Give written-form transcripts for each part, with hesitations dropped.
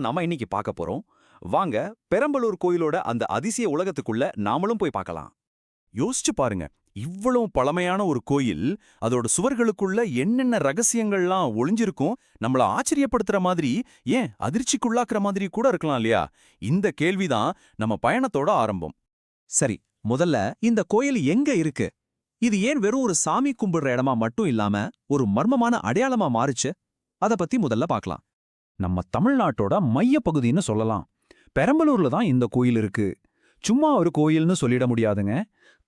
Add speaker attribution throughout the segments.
Speaker 1: நாம இன்னைக்கு பார்க்க போறோம். வாங்க, பெரம்பலூர் கோயிலோட அந்த அதிசய உலகத்துக்குள்ள நாமளும் போய் பார்க்கலாம். யோசிச்சு பாருங்க, இவ்வளவு பழமையான ஒரு கோயில், அதோட சுவர்களுக்குள்ள என்னென்ன ரகசியங்கள்லாம் ஒளிஞ்சிருக்கும், நம்மள ஆச்சரியப்படுத்துற மாதிரி, ஏன் அதிர்ச்சிக்குள்ளாக்குற மாதிரி கூட இருக்கலாம் இல்லையா? இந்த கேள்விதான் நம்ம பயணத்தோட ஆரம்பம்.
Speaker 2: சரி, முதல்ல இந்த கோயில் எங்க இருக்கு? இது ஏன் வெறும் ஒரு சாமி கும்பிடுற இடமா மட்டும் இல்லாம ஒரு மர்மமான அடையாளமா மாறுச்சு? அத பத்தி முதல்ல பார்க்கலாம்.
Speaker 3: நம்ம தமிழ்நாட்டோட மைய பகுதின்னு சொல்லலாம். பெரம்பலூர்ல தான் இந்த கோயில் இருக்கு. சும்மா ஒரு கோயில்னு சொல்லிட முடியாதுங்க.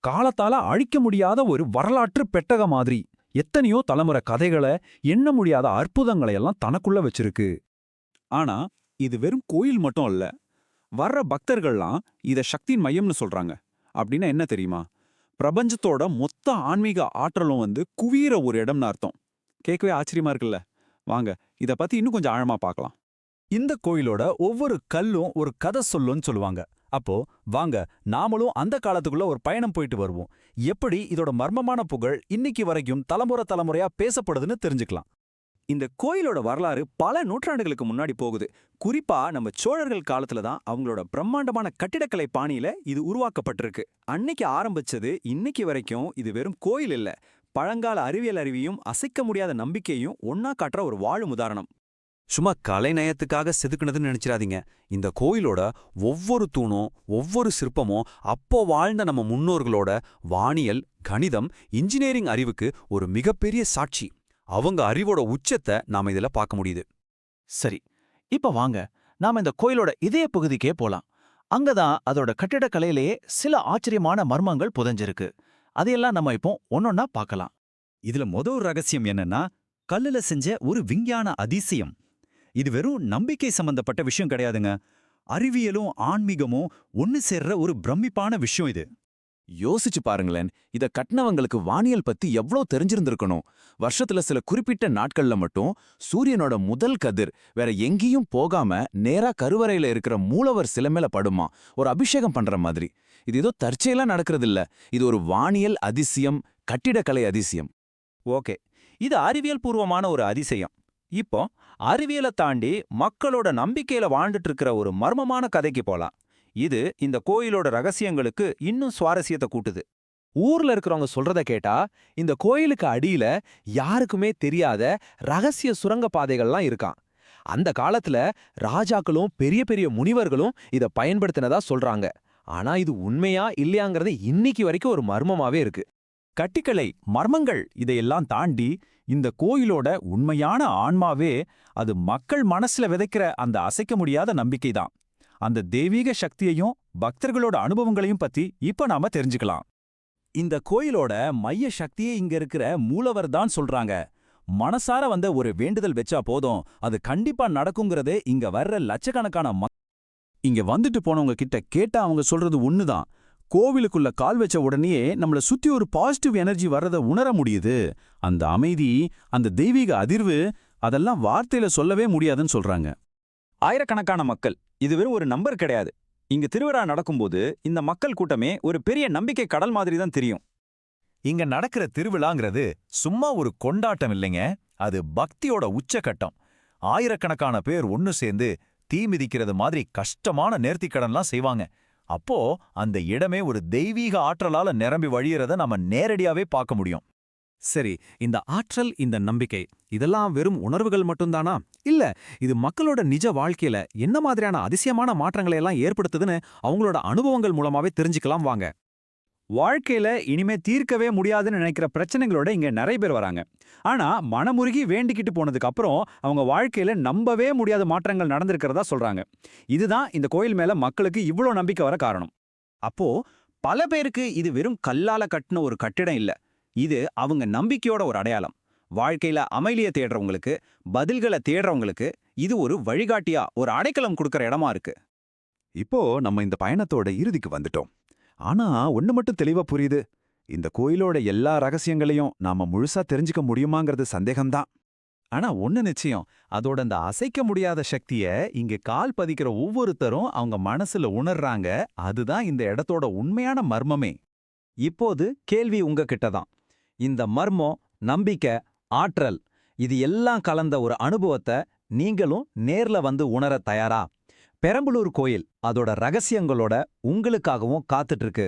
Speaker 3: காலத்தால அழிக்க முடியாத ஒரு வரலாற்று பெட்டக மாதிரி. எத்தனையோ தலைமுறை கதைகளை, எண்ண முடியாத அற்புதங்களை எல்லாம் தனக்குள்ள வச்சிருக்கு.
Speaker 1: ஆனா இது வெறும் கோயில் மட்டும் அல்ல. வர்ற பக்தர்கள்லாம் இத சக்தியின் மையம்னு சொல்றாங்க. அப்படின்னா என்ன தெரியுமா? பிரபஞ்சத்தோட மொத்த ஆன்மீக ஆற்றலும் குவியிற ஒரு இடம்னு அர்த்தம். கேட்கவே ஆச்சரியமா இருக்குல்ல? வாங்க, இத பத்தி இன்னும் கொஞ்சம் ஆழமா பார்க்கலாம்.
Speaker 3: இந்த கோயிலோட ஒவ்வொரு கல்லும் ஒரு கதை சொல்லுன்னு சொல்லுவாங்க. அப்போ வாங்க, நாமளும் அந்த காலத்துக்குள்ள ஒரு பயணம் போயிட்டு வருவோம். எப்படி இதோட மர்மமான புகழ் இன்னைக்கு வரைக்கும் தலைமுறையா பேசப்படுதுன்னு தெரிஞ்சுக்கலாம்.
Speaker 1: இந்த கோயிலோட வரலாறு பல நூற்றாண்டுகளுக்கு முன்னாடி போகுது. குறிப்பா நம்ம சோழர்கள் காலத்துல தான் அவங்களோட பிரம்மாண்டமான கட்டிடக்கலை பாணியில இது உருவாக்கப்பட்டிருக்கு. அன்னைக்கு ஆரம்பிச்சது இன்னைக்கு வரைக்கும் இது வெறும் கோயில் இல்ல, பழங்கால அறிவியல் அறிவியும் அசைக்க முடியாத நம்பிக்கையும் ஒன்னா காட்டுற ஒரு வாழும் உதாரணம். சும்மா கலைநயத்துக்காக செதுக்குனதுன்னு நினைச்சிடாதீங்க. இந்த கோயிலோட ஒவ்வொரு தூணும், ஒவ்வொரு சிற்பமும் அப்போ வாழ்ந்த நம்ம முன்னோர்களோட வானியல், கணிதம், இன்ஜினியரிங் அறிவுக்கு ஒரு மிகப்பெரிய சாட்சி. அவங்க அறிவோட உச்சத்தை நாம இதுல பார்க்க முடியுது.
Speaker 2: சரி, இப்ப வாங்க, நாம இந்த கோயிலோட இதய பகுதிக்கே போலாம். அங்கதான் அதோட கட்டிடக்கலையிலேயே சில ஆச்சரியமான மர்மங்கள் புதைஞ்சிருக்கு. அதையெல்லாம் நம்ம இப்போ ஒன்னொன்னா பார்க்கலாம்.
Speaker 4: இதுல முதல் ரகசியம் என்னன்னா, கல்லுல செஞ்ச ஒரு விஞ்ஞான அதிசயம். இது வெறும் நம்பிக்கை சம்பந்தப்பட்ட விஷயம் கிடையாதுங்க. அறிவியலும் ஆன்மீகமும் ஒன்னு சேர்ற ஒரு பிரமிப்பான விஷயம் இது.
Speaker 5: யோசிச்சு பாருங்களேன், இத கட்டினவங்களுக்கு வானியல் பத்தி எவ்ளோ தெரிஞ்சிருந்திருக்கணும். வருஷத்துல சில குறிப்பிட்ட நாட்கள்ல மட்டும் சூரியனோட முதல் கதிர் வேற எங்கேயும் போகாம நேரா கருவறையில இருக்கிற மூலவர் சிலை மேல படுமா, ஒரு அபிஷேகம் பண்ற மாதிரி. இது ஏதோ தற்செயலா நடக்கிறது இல்ல, இது ஒரு வானியல் அதிசயம், கட்டிடக்கலை அதிசயம்.
Speaker 4: ஓகே, இது அறிவியல் பூர்வமான ஒரு அதிசயம். இப்போ அறிவியலை தாண்டி மக்களோட நம்பிக்கையில வாழ்ந்துட்டு இருக்கிற ஒரு மர்மமான கதைக்கு போலாம். இது இந்த கோயிலோட ரகசியங்களுக்கு இன்னும் சுவாரஸ்யத்தை கூட்டுது.
Speaker 2: ஊர்ல இருக்கிறவங்க சொல்றத கேட்டா இந்த கோயிலுக்கு அடியில யாருக்குமே தெரியாத ரகசிய சுரங்க பாதைகள்லாம் இருக்காம். அந்த காலத்துல ராஜாக்களும் பெரிய பெரிய முனிவர்களும் இத பயன்படுத்தினதா சொல்றாங்க. ஆனா இது உண்மையா இல்லையாங்கிறது இன்னைக்கு வரைக்கும் ஒரு மர்மமாவே இருக்கு.
Speaker 4: கட்டிக்கலை, மர்மங்கள் இதையெல்லாம் தாண்டி இந்த கோயிலோட உண்மையான ஆன்மாவே அது மக்கள் மனசுல விதைக்கிற அந்த அசைக்க முடியாத நம்பிக்கைதான். அந்த தெய்வீக சக்தியையும் பக்தர்களோட அனுபவங்களையும் பத்தி இப்ப நாம தெரிஞ்சுக்கலாம். இந்த கோயிலோட மைய சக்தியே இங்க இருக்கிற மூலவர் தான் சொல்றாங்க. மனசார ஒரு வேண்டுதல் வச்சா போதும், அது கண்டிப்பா நடக்குங்கிறதே இங்க வர்ற லட்சக்கணக்கான இங்க வந்துட்டு போனவங்க கிட்ட கேட்டா அவங்க சொல்றது ஒண்ணுதான். கோவிலுக்குள்ள கால் வச்ச உடனேயே நம்மள சுத்தி ஒரு பாசிட்டிவ் எனர்ஜி வர்றத உணர முடியுது. அந்த அமைதி, அந்த தெய்வீக அதிர்வு, அதெல்லாம் வார்த்தையில சொல்லவே முடியாதுன்னு சொல்றாங்க. ஆயிரக்கணக்கான மக்கள், இது வெறும் ஒரு நம்பர் கிடையாது. இங்க திருவிழா நடக்கும்போது இந்த மக்கள் கூட்டமே ஒரு பெரிய நம்பிக்கை கடல் மாதிரி தான் தெரியும்.
Speaker 3: இங்க நடக்கிற திருவிழாங்கிறது சும்மா ஒரு கொண்டாட்டம் இல்லைங்க, அது பக்தியோட உச்சகட்டம். ஆயிரக்கணக்கான பேர் ஒன்னு சேர்ந்து தீ மிதிக்கிறது மாதிரி கஷ்டமான நேர்த்திக்கடன்லாம் செய்வாங்க. அப்போ அந்த இடமே ஒரு தெய்வீக ஆற்றலால நிரம்பி வழியறத நாம நேரடியாவே பார்க்க முடியும்.
Speaker 2: சரி, இந்த ஆற்றல், இந்த நம்பிக்கை இதெல்லாம் வெறும் உணர்வுகள் மட்டும்தானா? இல்ல, இது மக்களோட நிஜ வாழ்க்கையில என்ன மாதிரியான அதிசயமான மாற்றங்களை எல்லாம் ஏற்படுத்துதுன்னு அவங்களோட அனுபவங்கள் மூலமாவே தெரிஞ்சுக்கலாம் வாங்க.
Speaker 4: வாழ்க்கையில இனிமே தீர்க்கவே முடியாதுன்னு நினைக்கிற பிரச்சனைகளோட இங்க நிறைய பேர் வராங்க. ஆனா மனமுருகி வேண்டிக்கிட்டு போனதுக்கு அப்புறம் அவங்க வாழ்க்கையில நம்பவே முடியாத மாற்றங்கள் நடந்திருக்கிறதா சொல்றாங்க. இதுதான் இந்த கோயில் மேல மக்களுக்கு இவ்வளோ நம்பிக்கை வர காரணம். அப்போ பல பேருக்கு இது வெறும் கல்லால கட்டின ஒரு கட்டிடம் இல்ல, இது அவங்க நம்பிக்கையோட ஒரு அடையாளம். வாழ்க்கையில அமைதியை தேடுறவங்களுக்கு, பதில்களை தேடுறவங்களுக்கு இது ஒரு வழிகாட்டியா, ஒரு அடைக்கலம் கொடுக்கற இடமா இருக்கு.
Speaker 1: இப்போ நம்ம இந்த பயணத்தோட இறுதிக்கு வந்துட்டோம். ஆனா ஒண்ணு மட்டும் தெளிவா புரியுது, இந்த கோயிலோட எல்லா ரகசியங்களையும் நாம முழுசா தெரிஞ்சுக்க முடியுமாங்கிறது சந்தேகம்தான். ஆனா ஒண்ணு நிச்சயம், அதோட அந்த அசைக்க முடியாத சக்திய இங்க கால் பதிக்கிற ஒவ்வொருத்தரும் அவங்க மனசுல உணர்றாங்க. அதுதான் இந்த இடத்தோட உண்மையான மர்மமே. இப்போது கேள்வி உங்ககிட்ட தான். இந்த மர்மம், நம்பிக்கை, ஆற்றல் இது எல்லாம் கலந்த ஒரு அனுபவத்தை நீங்களும் நேர்ல வந்து உணர தயாரா? பெரம்பலூர் கோயில் அதோட ரகசியங்களோட உங்களுக்காகவும் காத்துட்டு இருக்கு.